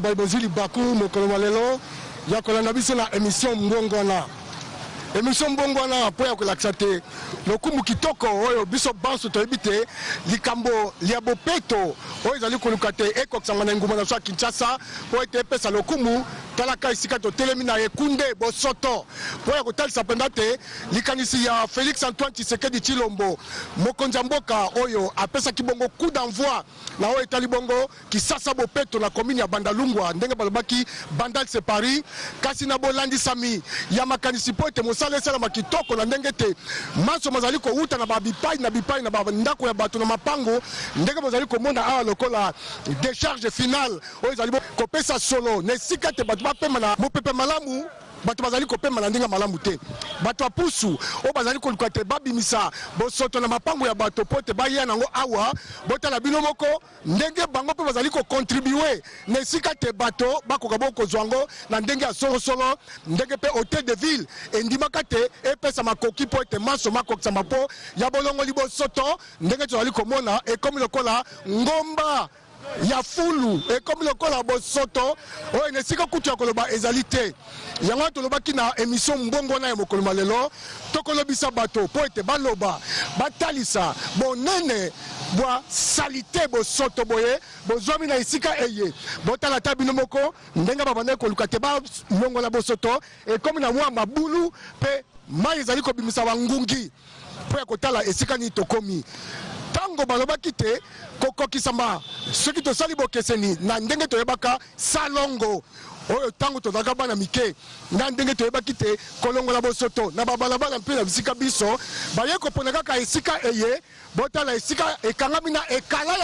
Biso Baibozili Baku Mokololelo ya kolanda biso na émission Mbongwana. Émission Mbongwana po ya kolakisa te lokumu kitoko oyo biso banso toyebite likambo liabo peto oyo ezali koluka te ekokisanga na nguma na so Kinshasa po ete epesa lokumu talaka isika to telemi na ekunde bosoto po ya kotalisa penda te likanisi ya Félix Antoine Tshisekedi Tshilombo mokonzi mboka oyo apesa kibongo coup d'envoi na oyo etali bongo kisasa bopeto na commune ya Bandalungwa ndenge balobaki Bandal c'est Paris kasi na bolandisami ya makanisi po ete mosala esala makitoko na ndenge te maso mazali ko uta na babipai na ndako ya bato na mapango ndenge bazali komona awa lokola décharge finale oyo ezali kopesa solo na esika te bato bapema na mopepe malamu bato bazali kopema na ndenge malamu te bato apusu o bazali koluka te babimisa bosoto na mapango ya bato pote baya nango awa botala bino moko ndenge bango pe bazali ko contribuer na esika te bato bakoka boko zwango na ndenge ya solo ndenge pe hôtel de ville endimaka te epesa makoki po ete maso makokisa mapo ya bolongo libosoto ndenge tozali komona ekomi lokola ngomba ya fulu ekomi lokola bosoto oyo nesika kutu ya koloba ezali te yango tolobaki na émission Mbongwana ya mokolo malelo tokolobisa bato po ete baloba batalisa bonene bwa salite bosoto boye bozwami na esika eye botala ta bino moko ndenge babanda koluka te balongola bosoto ekomi na mwa mabulu pe mai ezali kobimisa bangungi po ya kotala esika ni tokomi tango balobaki te kokokisama soki tosali bokeseni na ndenge toyebaka salongo oyo tango tozalaka bana mike na ndenge toyebaki te kolongola bosoto na babalabala mpe na bisika biso baye kopona kaka esika eye botala esika ekangami na ekala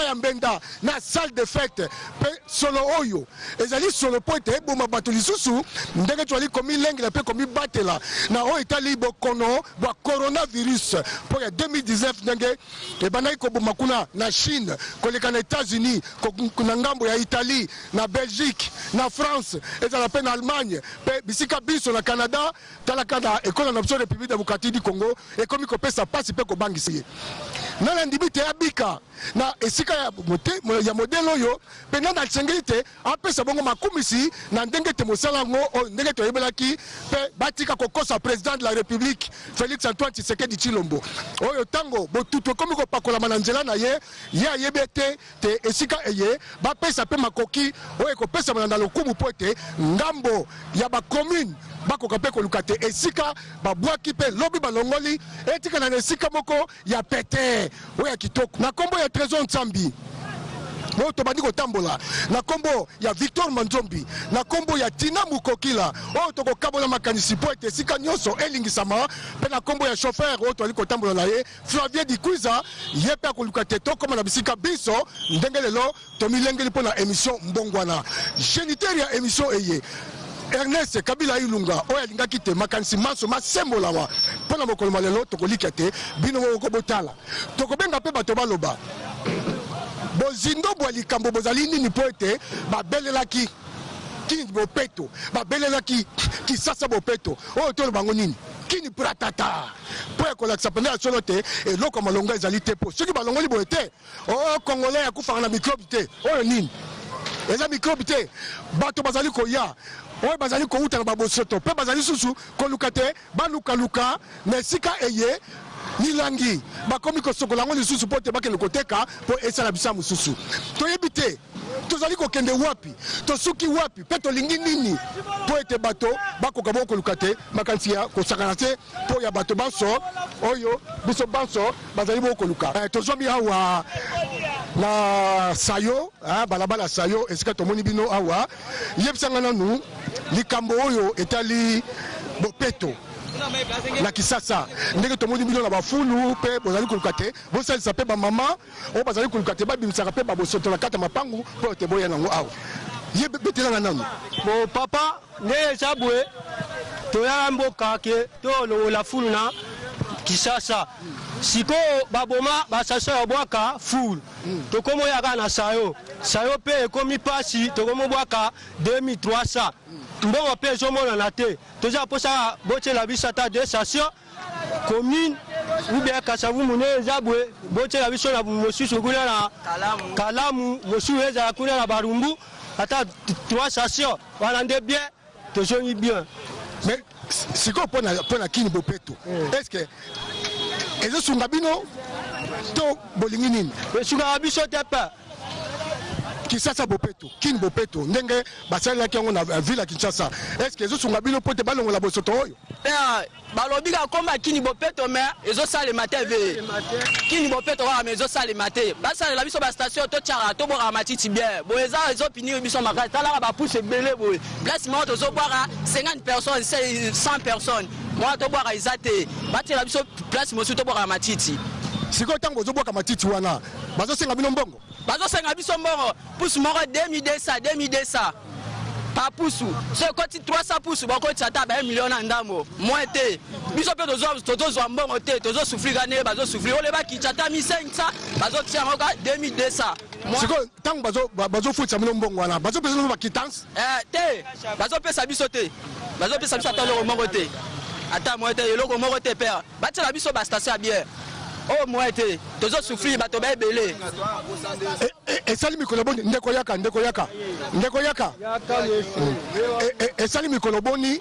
ya mbenda na salle de fête pe solo oyo ezali solo po ete eboma bato lisusu ndenge tozali komi lengela mpe komi batela na oyo etali bokono bwa coronavirus po ya 2019 ndenge ebandaki koboma kuna na Chine koleka na États-Unis na ngambo ya Italie na Belgique na France ezala mpe na Allemagne pe bisika biso na Canada talaka na ekolo na biso République démocratique du Congo ekomi kopesa pasi mpe kobangisa ye nana ndibite ya bika na esika ya modelo oyo pena na tsengeli te apesa bongo makumisi na ndenge te mosala ngo ndenge toyebelaki pe batika kokosa président de la République Félix Antoine Tshisekedi Tshilombo oyo tango botuto komi kopakola na nzela na ye ayebete te esika eye bapesa pe makoki oyo kopesa na lokumu po ete ngambo ya ba commune bakoka pe koluka te esika babwaki pe lobi balongoli etika na esika moko ya pete oyo kitoko na kombo ya Trésor Nsambi oyo tobandi kotambola na kombo ya Victor Manzombi na kombo ya Tina Mukokila oyo tokokabola makanisi po ete esika nyonso elingisama pe na kombo ya chauffeur oyo tozali kotambola na ye Flavien Dikwiza ye pe akoluka te tokoma na bisika biso ndenge lelo tomilengeli mpo na émission Mbongwana géniteur ya émission eye Ernest Kabila Ilunga oyo alingaki te makanisi maso masembolama mpona mokolo malelo tokolika te bino moko botala tokobenga mpe bato baloba bozindo bwa likambo bozali nini po ete babelelaki kini bopeto babelelaki kisasa bopeto oyo tolobango nini kini pratata po ya kolakisa penda ya solo te eloko malongo ezali te po soki balongoli boye te o congolais yakufaka na microbe te oyo nini eza microbe te bato bazali koya oyo bazali kouta na babosoto pe bazali susu koluka te balukaluka na esika eye nilangi bakomi kosokola yango lisusu po te bakende koteka po esala bisa mosusu toyebi te tozali kokende wapi tosuki wapi pe tolingi nini po ete bato bakoka bongo koluka te makanisi ya kosakana te po ya bato banso oyo biso banso bazali bongo koluka tozwami awa na sayo balabala sayo esika tomoni bino awa yebisanga nanu likambo oyo etali bopeto na kisasa ndenge tomoni bino na bafulu pe bozali koluka te bosalisa pe bamama oyo bazali koluka te babimisaka pe babosoto na kati ya mapangu po te boya nango awa ye betelanga nanu bo papa nde sabwe toyala mboka ke tolongola fulu na kisasa siko baboma basasa ya bwaka fulu tokomo yaka na sayo pe ekomi pasi tokomo bwaka 2300 mbongo mpe ezomona na te toza posa botela biso ata de station commune ou bien kasavu mune zabwe bote la biso na mosusu kuna na kalamu mosusu eza kuna na barumbu ata 3 stations wana nde bien tozongi bien. Mais si ko pona kini bopeto est-ce que ezo sunga bino to bolingi nini sunga biso te pa Kinshasa bopeto kini bopeto ndenge basala ki yango na ville ya Kinshasa est-ce que ezo sunga bino pote balongo la bosoto oyo balobi ka komba kini bopeto mais ezo sale matin ve kini bopeto wa mais ezo sale matin basala la biso ba station to tchara to bora matiti bien bo eza ezo pinir biso makati tala ba pousse belé bo place mo to zo boira 50 personnes 100 personnes moi to boira izate bati la biso place mo to bora matiti siko tango zo boka matiti wana bazo senga bino mbongo bazo senga biso mbongo pousse moko 2200 pas pousse ce côté 300 pouces ba côté ata ba 1 million na ndamo moins te biso pe tozo mbongo te tozo souffrir gane bazo souffrir ole ba kichata 1500 bazo tia ngoka 2200 siko tango bazo futsa mino mbongo wana bazo pesa no ba quittance te bazo pesa biso te bazo pesa biso ata lo mbongo te ata moins te eloko mbongo te père ba tia biso ba station bien oh moi te tozo souffrir bato ba ebele et sali mikolo boni ndeko yaka et sali mikolo boni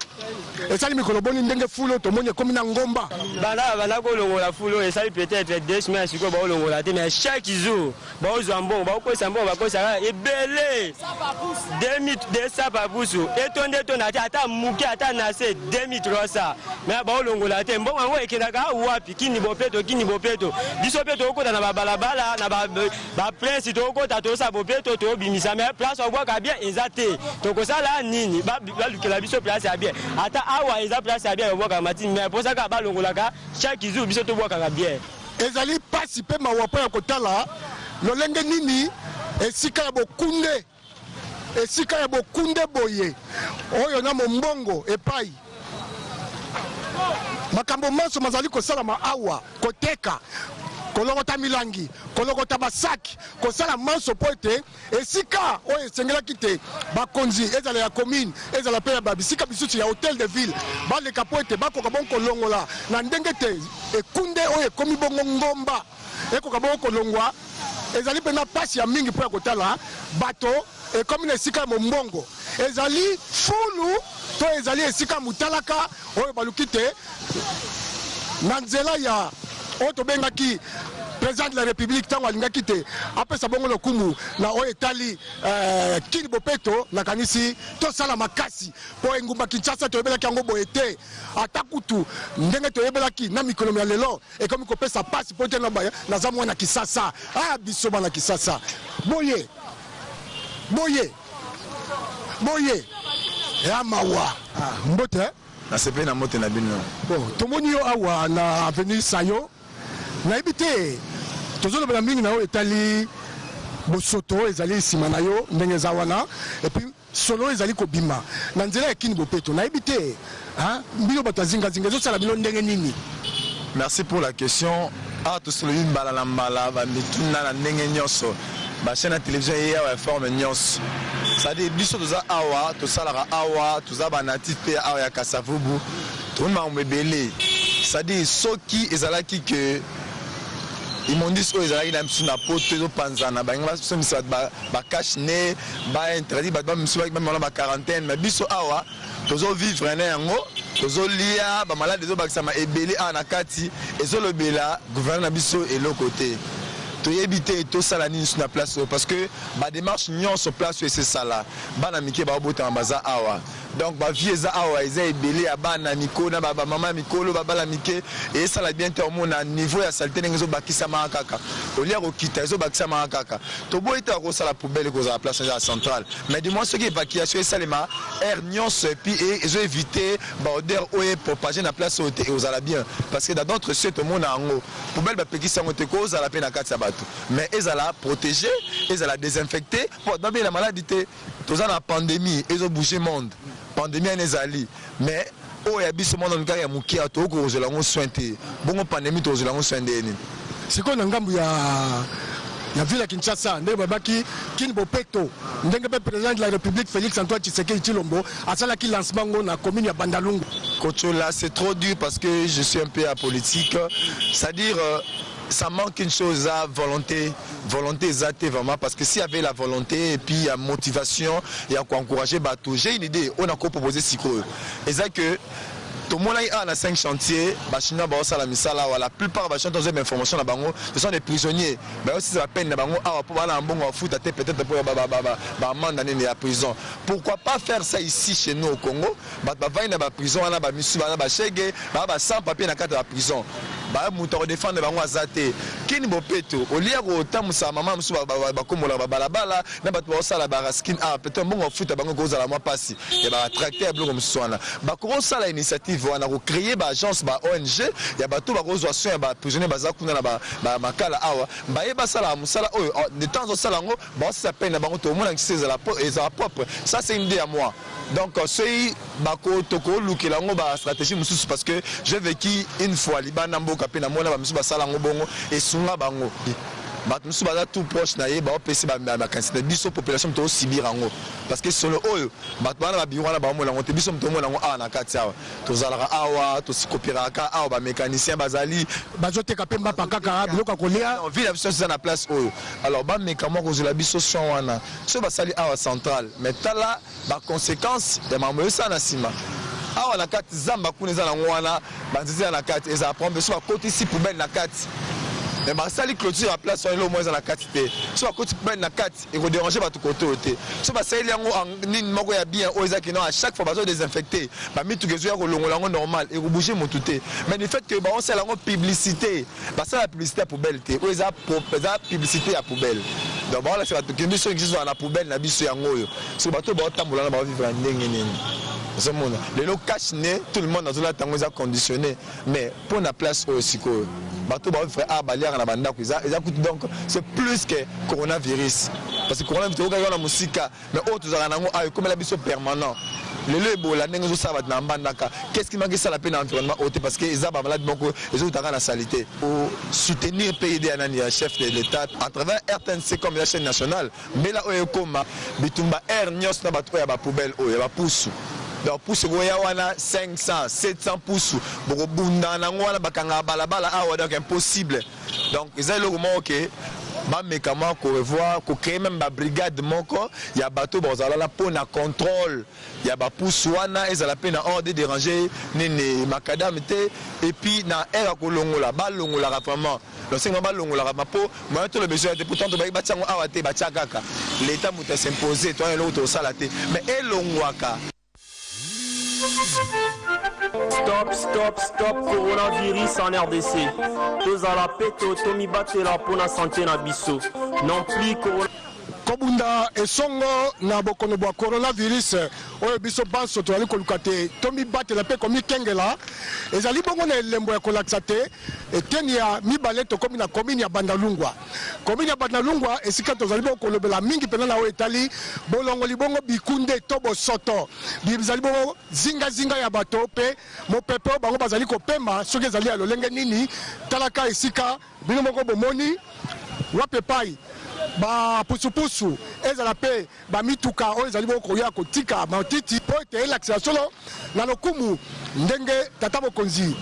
ndenge fulo to moni comme na ngomba bana ko longola fulo et sali peut-être 2 semaines siko ba longola te mais chaque jour ba ozambo ba ko sambo ba ko sala ebele 2200 pa busu etonde to na ata muki ata na se 2300 mais ba longola te mbongo ngo ekendaka wapi kini bopeto biso pe to okota na balabala na ba prince to okota to sa bopeto to bimisa mais place obwaka bien ezate to kosala nini ba lukela biso place ya bien ata awa eza place ya bien obwaka matini mais pour ça ka ba longolaka chaque jour biso to bwaka bien ezali pasi pe mawapo ya kotala lolenge nini esika ya bokunde boye oyo na mbongo epai makambo maso mazali kosalama awa koteka kolokota milangi kolokota basaki kosala manso po ete esika oyo esengelaki te bakonzi ezala ya commune ezala pe ya babisika bisusu ya hôtel de ville baleka po ete bakoka bongo kolongola na ndenge te ekunde oyo ekomi bongo ngomba ekoka bongo kolongwa ezali pena pasi ya mingi po ya kotala bato ekomi na esika ya mombongo ezali fulu to ezali esika mutalaka oyo baluki te na nzela ya oyo tobengaki président de la république ntango alingaki te apesa bongo lokumu na oyo etali kini bopeto nakanisi tosala makasi mpo engumba Kinshasa toyebelaki yango boye te ata kutu ndenge toyebelaki na mikolo ya lelo ekomi kopesa pasi mpo te naza mwana Kisasa biso bana Kisasa boye ya mawa mbote nasepe na mote na bino bon tomoni yo awa na avenue Sayo nayebi te tozolobela mingi na yo etali bosoto ezali nsima na yo ndenge eza wana epuis solo ezali kobima na nzela ya kini bopeto nayebi te bino bato ya zingazinga ezosala bino ndenge nini. Merci pour la question. Tosolobi mbala na mbala bamituna na ndenge nyonso bachaîne ya télévision ye awa forme nyonso c'est-à-dire biso toza awa tosalaka awa toza banatif mpe awa ya Kasavubu tomoni makambo ebele c'est-à-dire soki ezalaki ke imondisi oyo ezalaki na misu na poto ezopanzana bangi basomisa bakache ne bainterdit bato bamisu bamona baquarantaine mais biso awa tozovivre na yango tozolia bamalade ezobakisama ebele awa na kati ezolobela gouverneur na biso eloko te toyebi te tosala nini sur la place parce que ba démarche nyonso place c'est ça là bana mike ba botama baza awa donc ba vie eza awa eza ebele ya bana miko na ba mama mikolo ba bala mike et ça la bien te omona niveau ya saleté ngezo bakisa ma kaka olia ko kita ezo bakisa ma kaka to boy ta ko sala poubelle ko za place ya centrale mais du moins ce qui évacuation salema air nyonso et puis ezo éviter ba odeur oye propager na place et aux ala bien parce que dans d'autres sites au monde ango poubelle ba pekisa ngote ko za la peine na katsa mais ils allaient protéger, ils allaient désinfecter. Pour d'abord la maladie, tous en la pandémie, ils ont bougé le monde. Pandémie en Ezali, mais oh il y a bis monde en cas il y a mouki à tout que je l'ai soigné. Bon pandémie tu je l'ai soigné. C'est quoi l'engambu ya la ville de Kinshasa ndenge babaki kini bopeto ndenge pe président de la République Félix Antoine Tshisekedi Tshilombo asala ki lancement ngo na commune ya Bandalungu. Kocho là c'est trop dur parce que je suis un peu apolitique, c'est-à-dire ça manque une chose à volonté exacte vraiment, parce que s'il y avait la volonté et puis la motivation et à encourager bateau, j'ai une idée, on a proposé si quoi. Et ça que tout le monde a 5 chantiers, la plupart des gens ont des informations, ce sont des prisonniers. Mais aussi c'est la peine de peut-être pour la prison. Pourquoi pas faire ça ici chez nous au Congo? La prison, sans papier dans la prison. Moutoro défendre bango azate kini bopeto olia ko tamusa mama musu bakomola balabala na bato basala baraskin peut-être bongo futa bango kozala mwa pasi ya ba tracteur bloko muswana bakoro sala initiative wana ko créer ba agence ba ONG ya bato bakozwa soin ya ba prisonnier bazakuna na ba makala awa ba yeba sala musala oyo de temps au salango ba ça peine na bango to mona ngiseza la propre ça c'est une idée à moi. Donc c'est bako toko lukelango ba stratégie mususu parce que j'ai vécu une fois libana mboka pe na mona ba mususu basala ngo bongo et sunga bango bato mususu baza tout proche na ye ba opesi ba candidat biso population to sibira ngo parce que solo oyo bato bana ba biwana ba mola ngo te biso mto mola ngo a na kati awa to zalaka awa to sikopiraka awa ba mécanicien bazali bazote ka pemba pakaka biloko kolia on vit la biso na place oyo alors ba mécamo ko zula biso son wana so basali awa central mais tala ba conséquence de mambo ça na sima awa na kati zamba kuneza na ngwana banziza na kati eza prendre so ba côté ici poubelle na kati mais bah ça les clôtures à place au moins dans la quantité soit côté ben na 4 et vous déranger pas tout côté soit bah ça il y a ni moko ya bien aux qui non à chaque fois besoin désinfecter bah mi tout que zo longo normal et vous bouger mon touté mais le fait que bah on c'est la publicité bah ça la publicité à poubelle té aux a publicité à poubelle donc bah là c'est tout que biso existe dans la poubelle na biso yango yo so bato ba tambola na ba vivre ndenge nini les lots cachés, tout le monde dans la tango est conditionné, mais pour la place aussi quoi. Bateau va faire balière na banda donc c'est plus que coronavirus parce que coronavirus on a musique mais autres zanango comme la biso permanent le lebo la nengo ça va na bandaka qu'est-ce qui manque ça la peine environnement hôte parce que ils ont malade donc ils ont la saleté pour soutenir pays anani chef de l'état à travers RTNC comme la chaîne nationale mais là comme bitumba air nyos na bato ya ba poubelle ya ba pousse. Donc pour ce goya wana 500 700 pouces pour bunda na ngwana bakanga balabala awa donc impossible donc ils ont le moment OK ba mécamo ko revoir ko créer même ba brigade moko ya bateau bozala la pour na contrôle ya ba pousse wana ezala pe na ordre déranger nene makadam te et puis na era ko longola ba longola vraiment donc c'est ba longola mapo moi tout le besoin de pourtant to ba tiango awa te ba tiakaka l'état muta s'imposer toi l'autre sala te mais elongwaka. Stop, coronavirus en RDC. Tous à la péto, Tomi Batela pour la santé na biso. Non plus corona. Kobunda esongo na bokono bwa coronavirus oyo biso banso to ali kolukate Tomi Batela pe komi kengela ezali bongo na elembo ya kolaksa te eteni ya mibale to komi na commune ya Bandalungwa. Commune ya Bandalungwa esika to zali bongo kolobela mingi pena na o etali bolongo libongo bikunde to bosoto bizali bongo zinga ya bato pe mopepe bango bazali kopema soki ezali ya lolenge nini talaka esika bino moko bomoni wape pai ba pusu ezala pe ba mituka o ezali boko ya kotika matiti po te elaxia solo na lokumu ndenge tata bokonzi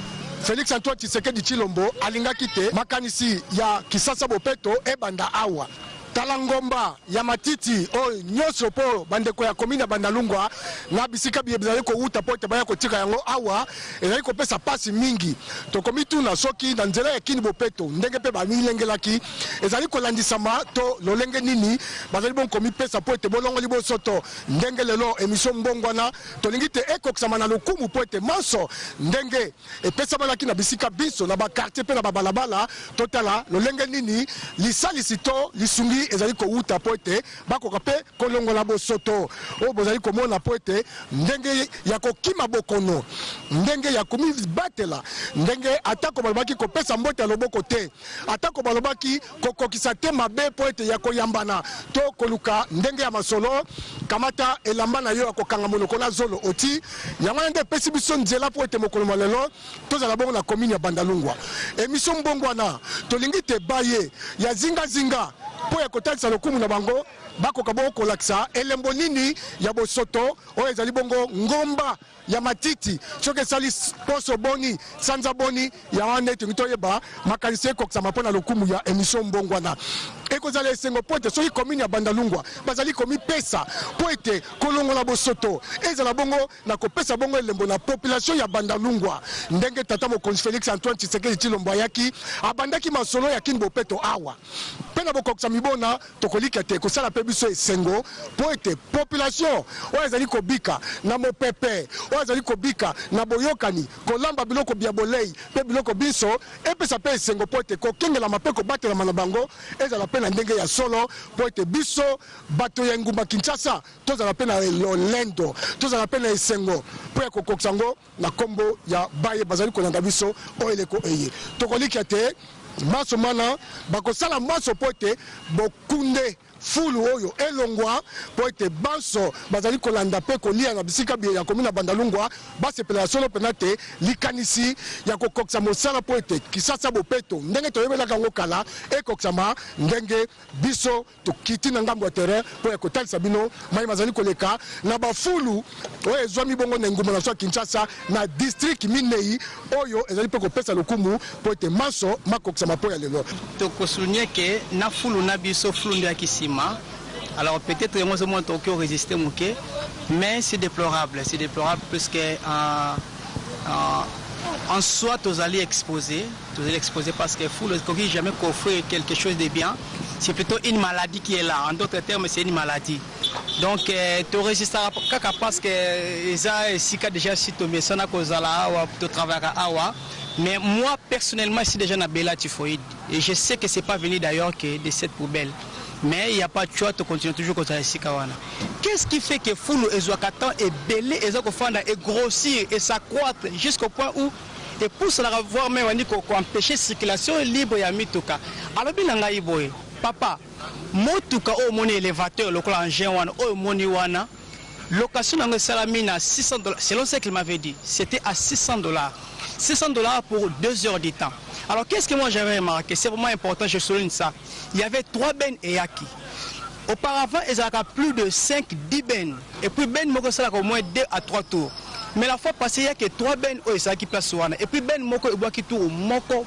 Félix Antoine Tshisekedi Tshilombo alingaki te makanisi ya kisasa bopeto ebanda awa talangomba ya matiti o nyoso po bandeko ya commune Bandalungwa na bisika bizali ko uta po te baya kotika yango awa ezali ko pesa pasi mingi to komitu na soki na nzela ya kini bopeto ndenge pe ba milengelaki ezali ko landisama to lolenge nini bazali bon komi pesa po te bolongo liboso to ndenge lelo émission mbongwana to lingi te ekokisama na lokumu po te manso ndenge e pesa balaki na bisika biso na ba quartier pe na ba balabala totala lolenge nini lisalisi to lisungi ezali ko uta poete bakoka pe kolongola bosoto o bozali komona poete ndenge ya kokima bokono ndenge ya komi batela ndenge atako balobaki kopesa mbote loboko te atako balobaki kokokisa te mabe poete ya koyambana to koluka ndenge ya masolo kamata elamba na yo akokanga monoko na zolo oti yango nde pesi biso nzela poete mokolo malelo tozala bongo na commune ya Bandalungwa émission mbongwana tolingi te baye ya zinga po ya kotangisa lokumu na bango bakoka bongo kolakisa elembo nini ya bosoto oyo ezali bongo ngomba ya matiti soki esali poso boni sanza boni ya wana ete toyeba makanisi ekokisama mpo na lokumu ya émission mbongwana ekozala esengo po ete soki komini ya bandalungwa bazali komipesa po ete kolongola bosoto ezala bongo na kopesa bongo elembo na population ya bandalungwa ndenge tata mokonzi Félix Antoine Tshisekedi Tshilombo ayaki abandaki masolo ya kini bopeto awa mpe na bokokisa mibona tokolika te kosala mpe biso esengo po ete population oyo ezali kobika na mopepe oyo ezali kobika na boyokani kolamba biloko bya bolei mpe biloko biso epesa mpe esengo po ete kokengelama mpe kobatelama na bango ezala mpe na ndenge ya solo po ete biso bato ya ngumba Kinshasa tozala mpe na lolendo tozala mpe na esengo po ya kokokisa yango na kombo ya baye bazali kolanda biso oyo eleko eye tokolika te maso mana bakosala maso po ete bokunde fulu oyo elongwa po ete banso bazali kolanda pe kolia na bisika ya komina bandalungwa basepela solo pena te likanisi ya kokokisa mosala po ete kisasa bopeto ndenge toyebelaka yango kala ekokisama ndenge biso tokiti na ngambo ya terrain po ya kotalisa bino mai bazali koleka na bafulu oyo ezwami bongo na ngumba na so Kinshasa na district minei oyo ezali pe kopesa lokumu po ete maso makokisama po ya lelo tokosouligner ke na fulu na biso fulu nde ya kisima. Alors peut-être que moi je montre qu'on résister moqué, mais c'est déplorable puisque en soi tous allez exposer parce que fou le coquille jamais qu'offrir quelque chose de bien, c'est plutôt une maladie qui est là. En d'autres termes, c'est une maladie. Donc tu résistera parce que ça si déjà si tu me sonnes à cause là ou tu travailles à Awa. Mais moi personnellement ici déjà na bella typhoïde et je sais que c'est pas venu d'ailleurs que de cette poubelle. Mais il n'y a pas de choix, tu continues toujours comme ça ici. Qu'est-ce qui fait que Foulou et Zouakatan est belé et Zouakofanda est grossir et s'accroître jusqu'au point où et pour cela voir même on empêcher circulation libre et mituka. Alors bien papa, motuka au mon élévateur local en G1 au moni wana location dans le salamine à $600 selon ce qu'il m'avait dit, c'était à $600. $600 pour 2 heures de temps. Alors qu'est-ce que moi j'avais remarqué, c'est vraiment important, je souligne ça. Il y avait 3 bennes et yaki. Auparavant, ils avaient plus de 5-10 bennes. Et puis ben moko ça au moins 2 à 3 tours. Mais la fois passée, il y a que 3 bennes qui place wana. Et puis ben moko et bois qui tourne moko.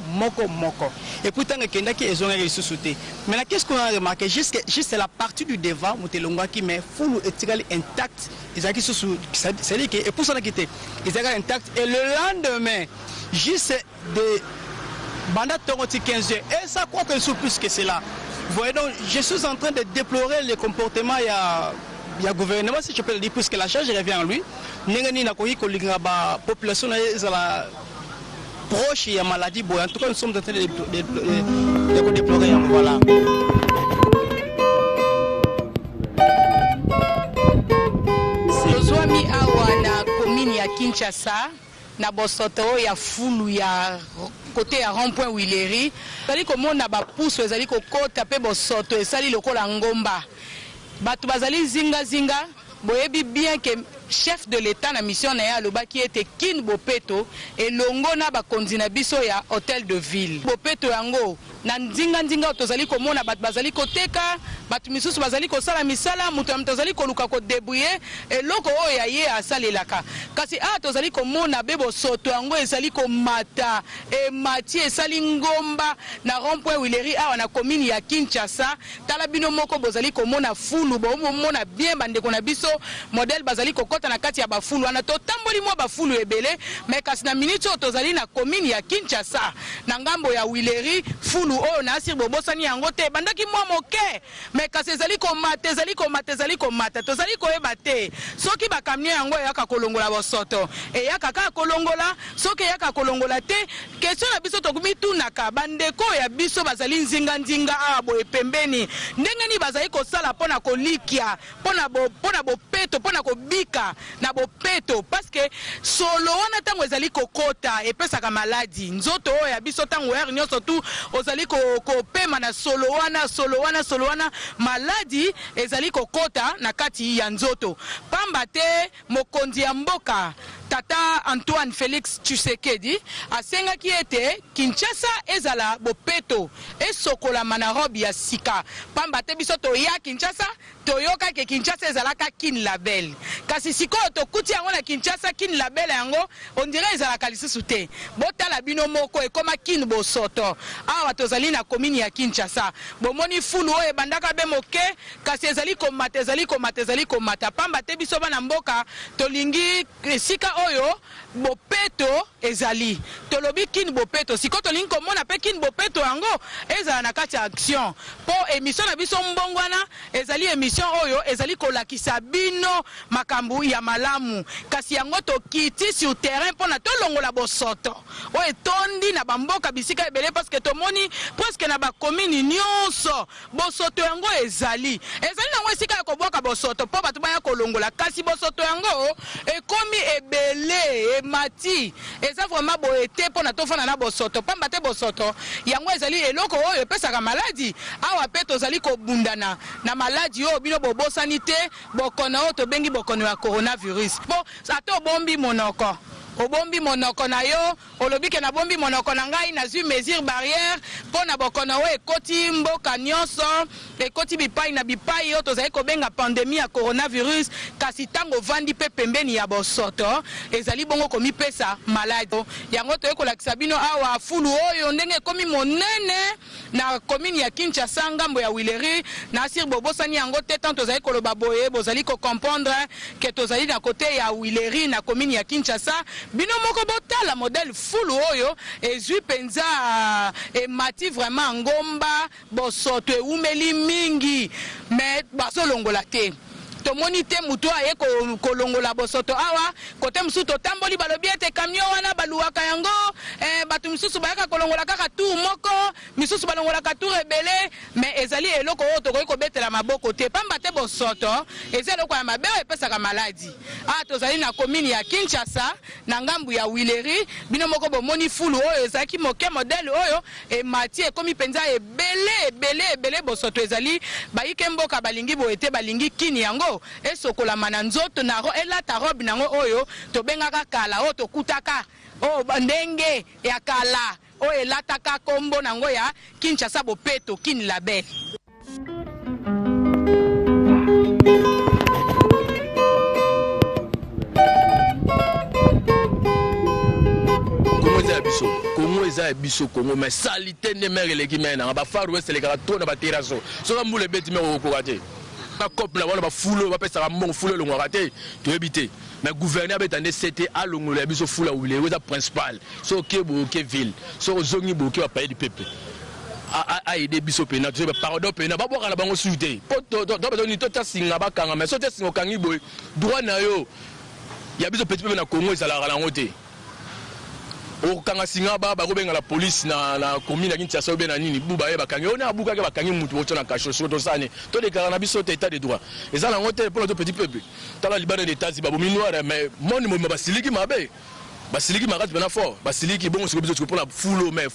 Et puis tant que ndaki ils ont ressuscité. Maintenant qu'est-ce qu'on a remarqué, juste la partie du devant, mutelongwa qui met full égal intact. Ils ont qui sous c'est-à-dire que et pour ça quitter. Ils ont intact et le lendemain juste de Banda Toroti 15 heures. Et ça croit que c'est plus que cela. Vous voyez donc, je suis en train de déplorer le comportement il y a gouvernement, si je peux le dire, puisque la charge revient en lui. N'engani na koyi ko linga ba population na la proche ya maladie boy. En tout cas, nous sommes en train de déplorer voilà. Tozwami awa na commune ya Kinshasa na bosoto ya fulu ya côté ya rond-point Wileri ezali komona ba pousse ezali kokota pe bosoto esali lokola ngomba bato bazali zinga boyebi bien que chef de l'état na mission na ya lobaki ete kin bopeto elongo na bakonzi na biso ya hôtel de ville bopeto yango na nzinga tozali komona bato bazali koteka bato misusu bazali kosala misala mutu ya tozali koluka ko débrouiller eloko oyo ya ye asalelaka kasi tozali komona be bosoto yango ezali komata e mati esali ngomba na rond-point Wileri awa na commune ya Kinshasa tala bino moko bozali komona fulu bomona bien bandeko na biso modèle bazali kokota na kati ya bafulu wana totamboli mwa bafulu ebele mais kasi na minute tozali na commune ya Kinshasa na ngambo ya Wileri fulu oyo na asir bobosani yango te bandaki mwa moke mais kasi ezali komata tozali koyeba te soki bakamio yango eyaka kolongola bosoto eyaka kaka kolongola soki eyaka kolongola te question na biso tokumitunaka bandeko ya biso bazali nzinga boye pembeni ndenge ni bazali kosala pona kolikia pona bopeto pona kobika na bopeto parce que solo wana tango ezali kokota epesaka maladi nzoto oyo ya biso tango er nyonso tu ozali kopema na solo wana maladi ezali kokota na kati ya nzoto pamba te mokonzi ya mboka Tata Antoine Félix Tshisekedi asenga ki ete Kinshasa ezala bopeto esokola manarobi ya sika pamba te biso to ya Kinshasa toyoka ke Kinshasa ezalaka kin label kasi sikoyo tokuti yango na Kinshasa kin label yango on dirait ezalaka lisusu te botala bino moko ekoma kin bosoto awa tozali na commune ya Kinshasa bomoni fulu oyo ebandaka be moke kasi ezali komata pamba te biso bana mboka tolingi sika oyo bopeto ezali tolobi kin bopeto siko tolingi komona pe kin bopeto yango ezala na kati ya action po émission na biso mbongwana ezali émission oyo ezali kolakisa bino makambu ya malamu kasi yango tokiti sur terrain pona tolongola bosoto oyo tondi na bamboka bisika ebele parce que tomoni presque na ba commune nyonso bosoto yango ezali nango esika ya kobwaka bosoto po bato baya kolongola kasi bosoto yango ekomi ebele emati eza vraiment boye te pona tofana na bosoto pamba te bosoto yango ezali eloko oyo epesaka maladi awa pe tozali kobundana na maladi oyo bino bobosani te bokono oyo tobengi bokono ya coronavirus po ata obombi monoko na yo olobi ke na bombi monoko na ngai nazwi mesure barrière pona bokono oyo ekoti mboka nyonso ekoti bipai na bipai oyo tozali kobenga pandemie ya coronavirus kasi tango vandi pe pembeni ya bosoto ezali bongo komipesa maladi yango toye kolakisa bino awa fulu oyo ndenge ekomi monene na commune ya Kinshasa ngambo ya Wileri na sir bobosani yango te tant tozali koloba boye bozali ko comprendre ke tozali na côté ya Wileri na commune ya Kinshasa bino moko botala modèle fulu oyo ezwi penza emati vraiment ngomba bosoto eumeli mingi mais basolongola te tomoni te mutu aye kolongola bosoto awa kote musu totamboli balobi ete camion wana baluwaka yango batu misusu bayaka kolongola kaka tour moko misusu balongolaka tour ebele mais ezali eloko oyo tokoki kobetela maboko te pamba te bosoto eza eloko ya mabe oyo epesaka maladi tozali na commune ya Kinshasa na ngambu ya Wileri bino moko bomoni fulu oyo ezalaki moke modèle oyo emati ekomi penza ebele bosoto ezali bayike mboka balingi boete balingi kini yango esokola mana nzoto naro elata robe nango oyo tobengaka kala oyo tokutaka ndenge ya kala oyo elataka kombo nango ya Kinshasa bopeto kin label. Congo eza biso Congo mais salité ne mere leki mena ba Far West le kara to na ba terrasso so mbule beti me ko te ba couple na wana ba fulo ba pesa mon fulo lo ngorate to ebité mais gouverneur betande c'était à longola biso fula wile weza principal so kebo ke ville so zongi bo ke ba paye du peuple a aider biso pena to ba pardon pena ba boka la bango suite poto do ni to ta singa ba kanga mais so te singa kangi boy droit na yo ya biso petit peuple na Congo ezala la ngote o kanga singa ba kobenga la police na commune ya Kinshasa obe na nini buba ye bakangi ona abuka ke bakangi mutu oto na Cach Soki to sane to de karana biso état de droit eza na ngote pour le petit peuple tala libana d'état ziba bo minoire mais moni mo basiliki mabe basiliki makati pena fort basiliki bongo siko biso pour la fulo mais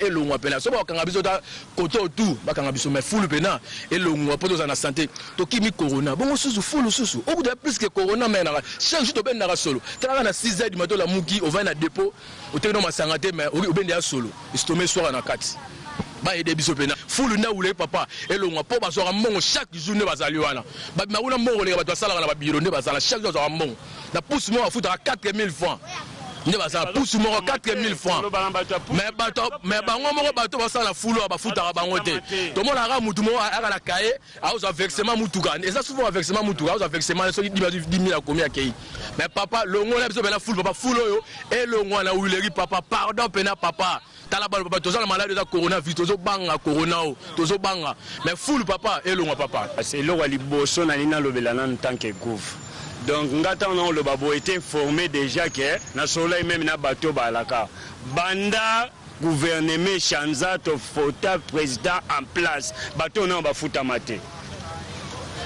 elongwa pena so ba kanga biso ta koto autour bakanga biso mais fulo pena elongwa pour na santé to kimi corona bongo susu fulo susu au de plus que corona mais na chaque jour to ben na solo tala na 6h du matin la muki on va na dépôt au teno masangate mais au ben ya solo istomé soir na kati ba aider biso pena fulo na wule papa elongwa po bazora mongo chaque jour ne bazali wana ba mauna mongo le ba sala na ba biro ne bazala chaque jour bazora mongo na pousse mo afuta 4000 francs ne bazala pousse mo 4000 francs mais bango mo bato basala fulo ba futa bango te to mona ra mutu mo aka na kae a oza versement mutuka et ça souvent versement mutuka oza versement so 10000 a combien akei mais papa longo na biso bena fulo papa fulo yo et longo na Wileri papa pardon pena papa tala ba papa toza la maladie de coronavirus tozo banga corona tozo banga mais fulo papa et longo papa c'est lo wa liboso na lina lobela na tant que gouv. Donc ngata on le babo était informé déjà que na soleil même na bateau balaka banda gouvernement chanza to fota président en place bateau na ba futa mate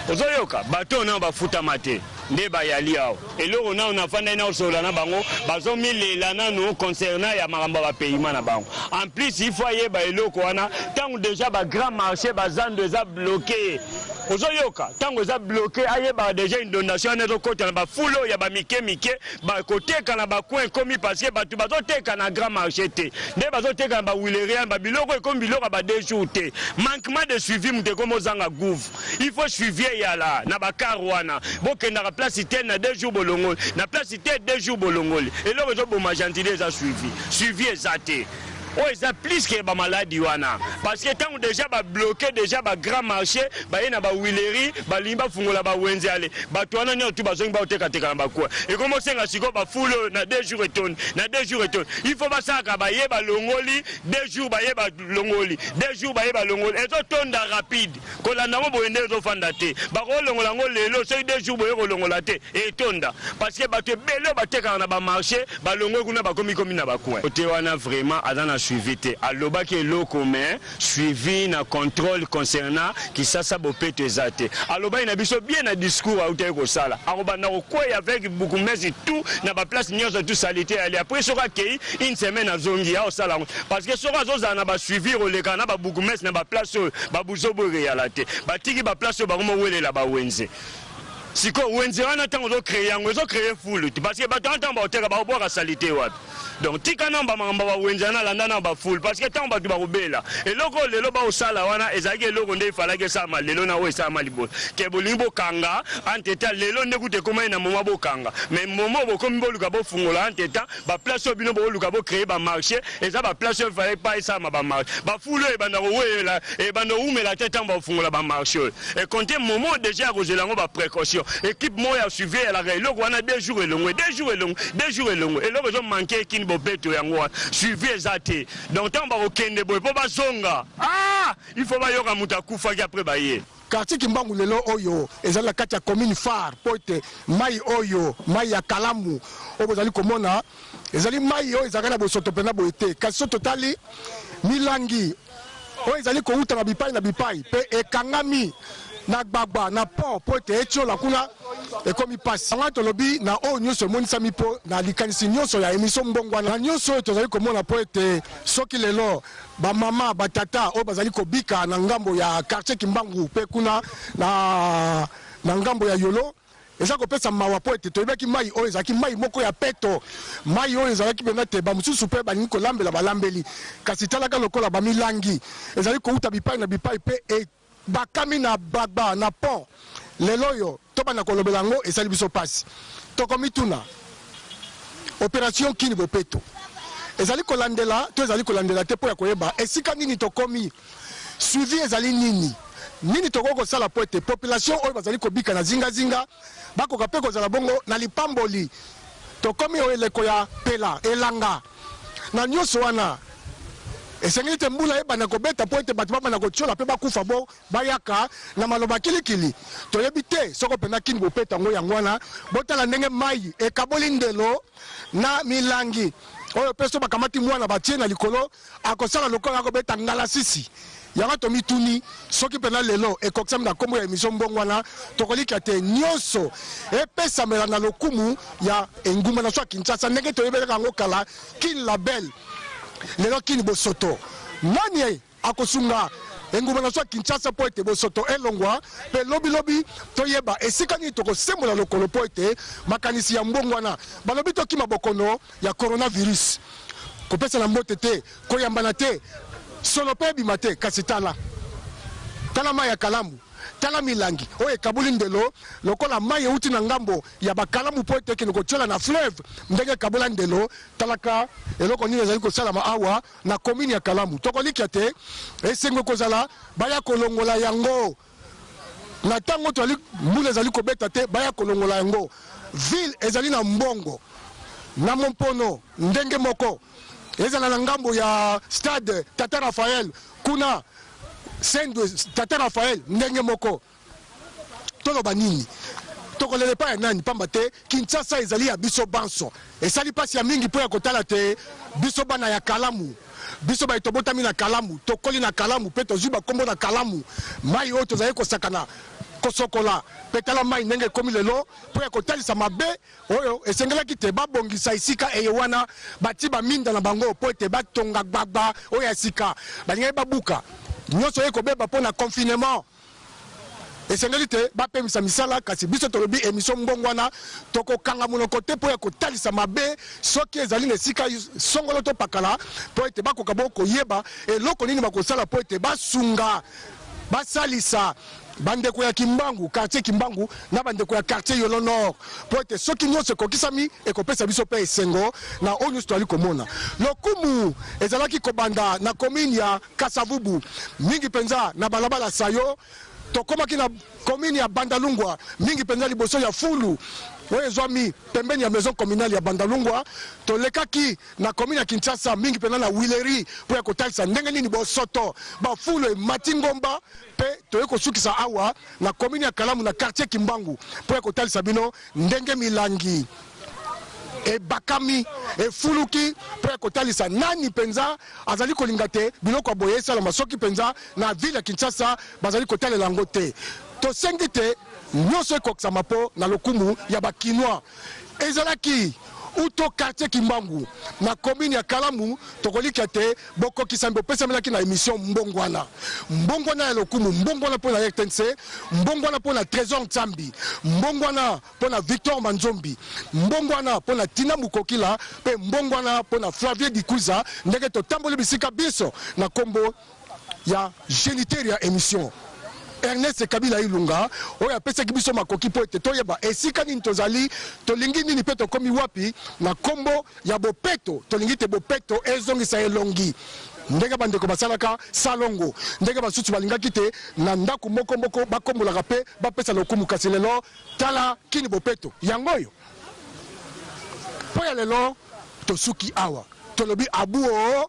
ozoyoka bateau na ba futa mate nde ba yali ao eloko na on afanda na sola na bango bazo milela na no concernant ya maramba ba paiement na bango en plus il faut yeba eloko wana tant déjà ba grand marché ba zando za bloqué ozoyoka tango eza bloqué ayeba déjà une donation nezo kota na ba fulo ya ba mike ba koteka na ba coin komi parce que batu bazoteka na grand marché te nde bazoteka na ba wileria ba biloko ekomi biloko ba deux jours te manquement de suivi muteko mozanga gouv il faut suivi ya la na ba karwana bokenda ka place te na 2 jours bolongoli na place te 2 jours bolongoli et là bezo boma gentillé za suivi ezate. Oh, ils ont plus que les maladies. Parce que tant déjà bloqué, déjà grand marché, il y a des huileries, il y a des wenze aller. Batuana n'y a tout besoin de faire quoi. Et comme on sait que si on foule na 2 jours et tonne, il faut pas ça qu'il y ait longoli, 2 jours il y a longoli, 2 jours il y a longoli. Et ça tonne rapide. Quand on a besoin de fandate, longolo c'est 2 jours il y a longolate et tonne. Parce que batu bello batte quand on a marché, longolo kuna ba komi na ba coin. Côté wana vraiment adana suivi te aloba ke lo commun suivi na contrôle concernant qui ça bopete ezate aloba ina biso bien na discours a uteko sala aroba na ko avec beaucoup mais tout na ba place nyonso tout salité aller après soka kei une semaine azongi ya osala parce que soka zoza na ba suivi roleka na ba beaucoup mais na ba place ba buzobo réalité ba tiki ba place ba komo welela ba wenze. Si on a créé foule, parce que on a salité. Donc, si on a foule, parce que tant on a et logo le loba au salawana, et zage logo ne fallait que ça mal, le lona ou ça malibo. Kebolimbo kanga, anteta, le lon n'écoute comment il y a moment kanga. Mais moment où comme bolugabo fungola, anteta, ba place au bino bolugabo créé ba marché, et ça ba place il fallait pas ça ma ba marché. Ba foule et banda là, et banda ou mais la tête en ba fungola ba marché. Et compter moment déjà que lango ba précaution. Équipe moi a suivi à la réunion, on a 2 jours et long, 2 jours et long, 2 jours et long. Et là, ils ont manqué qui ne peut pas être suivi exacté. Donc, tant que ne peut pas zonga. Ah, il faut pas y avoir un moutakouf après bailler. Quartier Kimbangu lelo oyo ezala kati ya commune phare pote mai oyo mai ya Kalamu obozali komona ezali mai oyo ezaka na bosoto pena boete kasi totali milangi oyo ezali ko uta na bipai pe ekangami na gbagba na pont pote etiola kuna ekomi passe anga tolobi na o nyonso monisa mipo na likanisi nyonso ya émission mbongwana na nyonso tozali komona pote soki lelo ba mama ba tata o bazali kobika na ngambo ya quartier Kimbangu pe kuna na ngambo ya Yolo eza kopesa mawa pote toyebaki mai o ezaki mai moko ya peto mai o ezalaki pena te ba mususu pe ba niko lambela balambeli kasi talaka lokola ba milangi ezali ko uta bipai na bipai pe e bakami na bagba na pont leloyo toba na kolobelango esali biso pasi tokomituna opération kini bopeto ezali kolandela to ezali kolandela te po ya koyeba esika nini tokomi suivi ezali nini tokoko sala poete population oyo bazali kobika na zinga bakoka pe kozala bongo na lipamboli tokomi oyo eleko ya pela elanga na nyonso wana esengeli te mbula ebana kobeta po ete bato babana kotiola mpe bakufa bo bayaka na maloba kilikili toyebi te soko mpena kini bopeta yango yango wana botala ndenge mai ekaboli ndelo na milangi oyo mpe so bakamati mwana batie na likolo akosala lokola akobeta ngala sisi yango tomituni soki mpena lelo ekokisami na nkombo ya émission mbongo wana tokolika te nyonso epesamela na lokumu ya engumba na so ya Kinshasa ndenge toyebelaka yango kala kini label lelo kini bosoto nani akosunga engumba na so Kinshasa po ete bosoto elongwa pe lobi toyeba esika nini tokosembola lokolo po ete makanisi ya mbongo wana balobi tokima bokono ya coronavirus kopesa na mbote te koyambana te solo pe bimate kasi tala mai ya Kalamu tala milangi oyo ekabuli ndelo lokola mai euti na ngambo ya bakalamu po ete kende kotiola na fleuve ndenge ekabola ndelo talaka eloko nini ezali kosalama awa na commune ya Kalamu tokolikia te esengo kozala baya kolongola yango na ntango toali mbula ezali kobeta te baya kolongola yango ville ezali na mbongo na mompono ndenge moko ezala na ngambo ya stade Tata Raphaël kuna Sendo Tata Raphaël ndenge moko toloba nini tokolele pa ya nani pamba te Kinshasa ezali ya biso banso esali pasi ya mingi po ya kotala te biso bana ya Kalamu biso ba itobotami na Kalamu tokoli na Kalamu pe tozuba kombo na Kalamu mai oyo tozali kosakana kosokola petala mai ndenge komi lelo po ya kotalisa mabe oyo esengelaki te babongisa isika eye wana bati baminda na bango po ete batonga gbagba oyo ya sika balingai babuka nyonso ye kobeba po na confinement esengeli te bapemisa misala kasi biso tolobi émission mbongwana tokokanga monoko te mpo ya kotalisa mabe soki ezali na esika songolo to pakala mpo ete bakoka bokoyeba eloko nini bakosala mpo ete basunga basalisa bandeko ya Kimbangu, quartier Kimbangu, na bandeko ya quartier Yolo Nord. Pour être ceux qui nous se kokisami et kopesa biso pe esengo na onyo stwali komona. Lokumu ezalaki kobanda na commune ya Kasavubu. Mingi penza na balabala sayo. Tokomaki na commune ya Bandalungwa. Mingi penza liboso ya Fulu. Oye zwami pembeni ya maison communale ya Bandalungwa. Tolekaki na commune ya Kinshasa mingi penza na Wileri pour ya kotalisa ndenge nini bosoto. Ba Fulu e Matingomba pe toyeko sukisa awa na commune ya Kalamu na quartier Kimbangu pour ya kotalisa bino ndenge milangi e bakami e fuluki pour ya kotalisa nani penza azali kolinga te biloko boye sala masoki penza na ville ya Kinshasa bazali kotalela yango te to sengi te nyonso ekokisa mapo na lokumu ya bakinois ezalaki uto quartier Kimbangu na commune ya Kalamu tokolika te bokokisa mbopesamelaki na émission mbongwana ya lokumu mbongwana pour la RTNC mbongwana pour la Trésor Nzambi mbongwana pour la Victor Manzombi mbongwana pour la Tina Mukokila pe mbongwana pour la Flavie Dikuza ndenge totamboli bisika biso na kombo ya géniteur ya émission Ernest Kabila Ilunga oyo apesaki biso makoki po ete toyeba esika nini tozali tolingi nini pe tokomi wapi na kombo ya bopeto tolingi te bopeto ezongisa elongi ndenge bandeko basalaka salongo ndenge basusu balingaki te na ndako moko bakombolaka pe bapesa lokumu kasi lelo tala kini bopeto yango oyo po ya lelo tosuki awa tolobi abuo